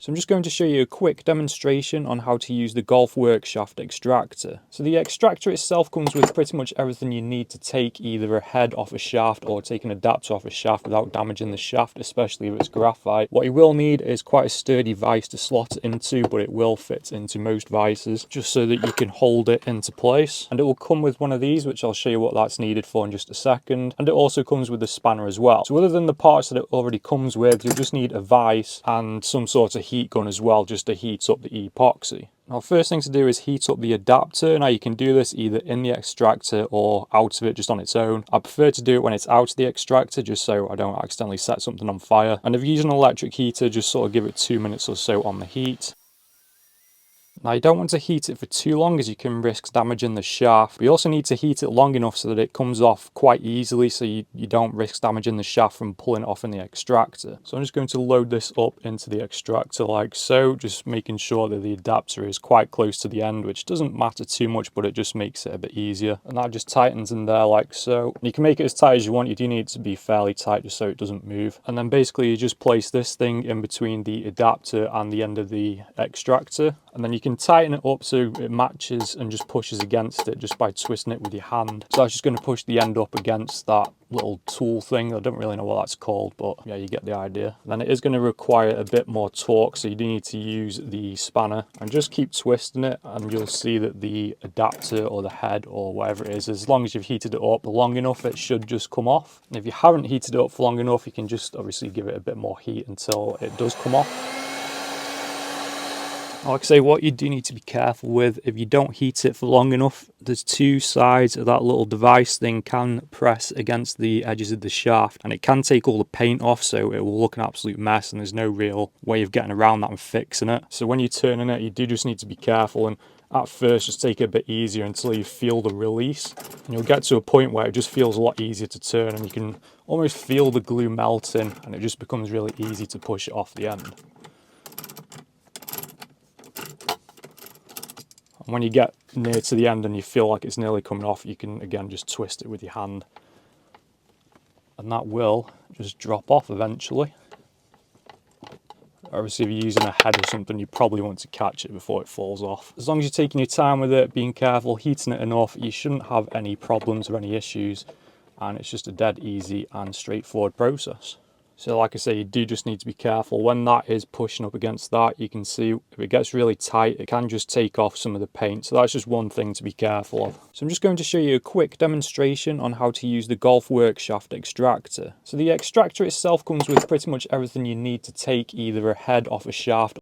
So I'm just going to show you a quick demonstration on how to use the GolfWorks Shaft Extractor. So the extractor itself comes with pretty much everything you need to take either a head off a shaft or take an adapter off a shaft without damaging the shaft, especially if it's graphite. What you will need is quite a sturdy vise to slot it into, but it will fit into most vices, just so that you can hold it into place. And it will come with one of these, which I'll show you what that's needed for in just a second. And it also comes with a spanner as well. So other than the parts that it already comes with, you'll just need a vise and some sort of heat gun as well, just to heat up the epoxy. Now, first thing to do is heat up the adapter. Now you can do this either in the extractor or out of it just on its own. I prefer to do it when it's out of the extractor, just so I don't accidentally set something on fire. And if you use an electric heater, just sort of give it 2 minutes or so on the heat. Now you don't want to heat it for too long as you can risk damaging the shaft. But you also need to heat it long enough so that it comes off quite easily, so you don't risk damaging the shaft from pulling it off in the extractor. So I'm just going to load this up into the extractor like so, just making sure that the adapter is quite close to the end, which doesn't matter too much, but it just makes it a bit easier. And that just tightens in there like so. You can make it as tight as you want. You do need it to be fairly tight just so it doesn't move. And then basically you just place this thing in between the adapter and the end of the extractor. And then you can tighten it up so it matches and just pushes against it just by twisting it with your hand. So I was just going to push the end up against that little tool thing. I don't really know what that's called, but yeah, you get the idea. And then it is going to require a bit more torque, so you do need to use the spanner and just keep twisting it, and you'll see that the adapter or the head or whatever it is, as long as you've heated it up long enough, it should just come off. And if you haven't heated it up for long enough, you can just obviously give it a bit more heat until it does come off. Like I say, what you do need to be careful with, if you don't heat it for long enough, there's two sides of that little device thing can press against the edges of the shaft, and it can take all the paint off, so it will look an absolute mess, and there's no real way of getting around that and fixing it. So when you're turning it, you do just need to be careful, and at first just take it a bit easier until you feel the release, and you'll get to a point where it just feels a lot easier to turn, and you can almost feel the glue melting, and it just becomes really easy to push it off the end. When you get near to the end and you feel like it's nearly coming off, you can again just twist it with your hand, and that will just drop off eventually. Obviously, if you're using a head or something, you probably want to catch it before it falls off. As long as you're taking your time with it, being careful, heating it enough, you shouldn't have any problems or any issues, and it's just a dead easy and straightforward process. So like I say, you do just need to be careful. When that is pushing up against that, you can see if it gets really tight, it can just take off some of the paint. So that's just one thing to be careful of. So I'm just going to show you a quick demonstration on how to use the GolfWorks Shaft Extractor. So the extractor itself comes with pretty much everything you need to take either a head off a shaft